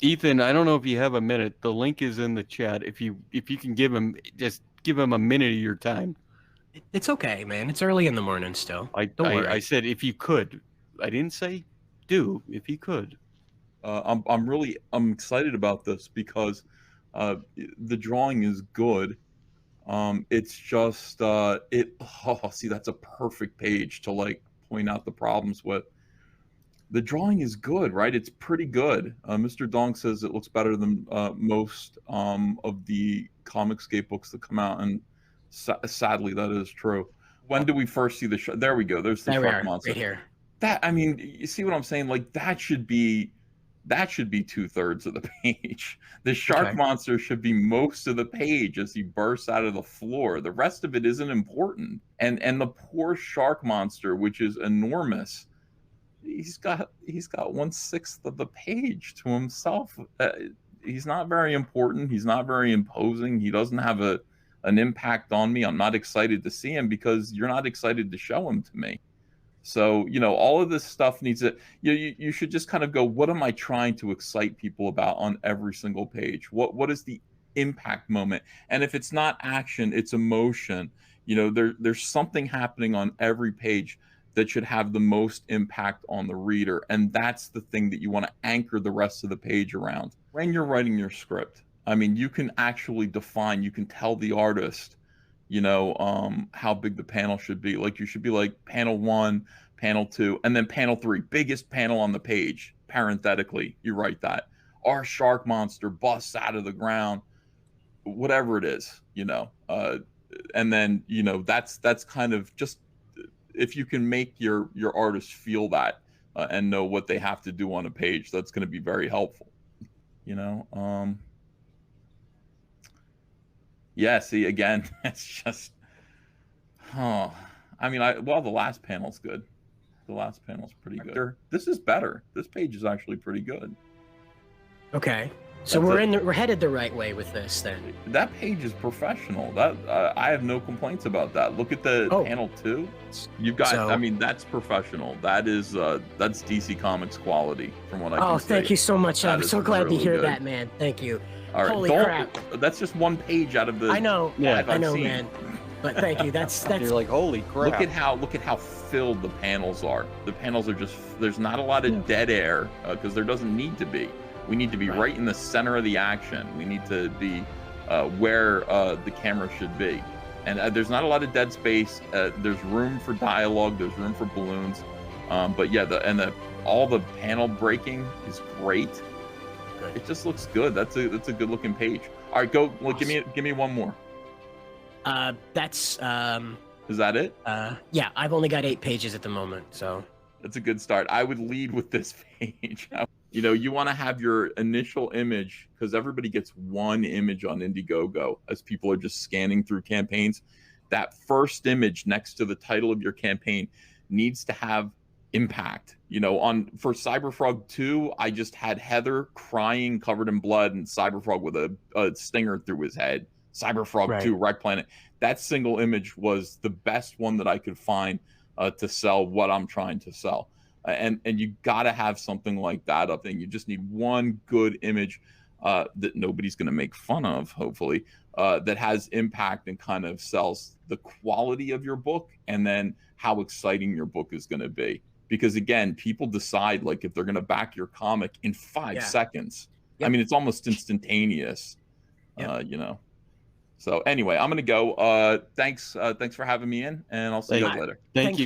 Ethan, I don't know if you have a minute. The link is in the chat. If you can give him, just give him a minute of your time. It's okay, man. It's early in the morning still. Don't worry. I said if you could. I didn't say do. If you could. I'm excited about this because the drawing is good. It's just see, that's a perfect page to like point out the problems with. The drawing is good, right? It's pretty good. Mr. Dong says it looks better than most of the Comicscape books that come out, and sadly, that is true. When do we first see the shark? There we go. There's the shark monster. Right here. That, I mean, you see what I'm saying? Like that should be 2/3 of the page. The shark monster should be most of the page as he bursts out of the floor. The rest of it isn't important. And the poor shark monster, which is enormous, he's got 1/6 of the page to himself. He's not very important. He's not very imposing. He doesn't have an impact on me. I'm not excited to see him because you're not excited to show him to me. So, all of this stuff needs to, you should just kind of go, what am I trying to excite people about on every single page? What is the impact moment? And if it's not action, it's emotion. There's something happening on every page that should have the most impact on the reader. And that's the thing that you want to anchor the rest of the page around. When you're writing your script, I mean, you can actually define, you can tell the artist, how big the panel should be. Like you should be like panel 1, panel 2, and then panel 3, biggest panel on the page. Parenthetically, you write that. Our shark monster busts out of the ground, whatever it is, and then, that's kind of just, if you can make your artist feel that and know what they have to do on a page, that's going to be very helpful, Yeah, see, again, it's just, I mean, the last panel's good. The last panel's pretty good. This is better. This page is actually pretty good. Okay. So we're headed the right way with this then. That page is professional. That I have no complaints about that. Look at the panel 2. You've got, I mean, that's professional. That is that's DC Comics quality from what I can see. Thank you so much. I'm so glad to hear that, man. Thank you. All right. Holy crap. That's just one page out of the I know, man. But thank you. That's You're like, holy crap. Look at how filled the panels are. The panels are just, there's not a lot of dead air because there doesn't need to be. We need to be right in the center of the action. We need to be where the camera should be. And there's not a lot of dead space. There's room for dialogue. There's room for balloons. But yeah, all the panel breaking is great. Good. It just looks good. That's a good looking page. All right, go. Well, give me one more. That's Is that it? Yeah, I've only got 8 pages at the moment, so that's a good start. I would lead with this page. You want to have your initial image, because everybody gets one image on Indiegogo as people are just scanning through campaigns. That first image next to the title of your campaign needs to have impact. For Cyberfrog 2, I just had Heather crying, covered in blood, and Cyberfrog with a stinger through his head. Cyberfrog 2, Wreck Planet. That single image was the best one that I could find to sell what I'm trying to sell. And you got to have something like that up there. You just need one good image that nobody's going to make fun of, hopefully, that has impact and kind of sells the quality of your book and then how exciting your book is going to be. Because, again, people decide, like, if they're going to back your comic in 5 seconds. Yep. I mean, it's almost instantaneous, So, anyway, I'm going to go. Thanks for having me in, and I'll see you guys later. Thank you.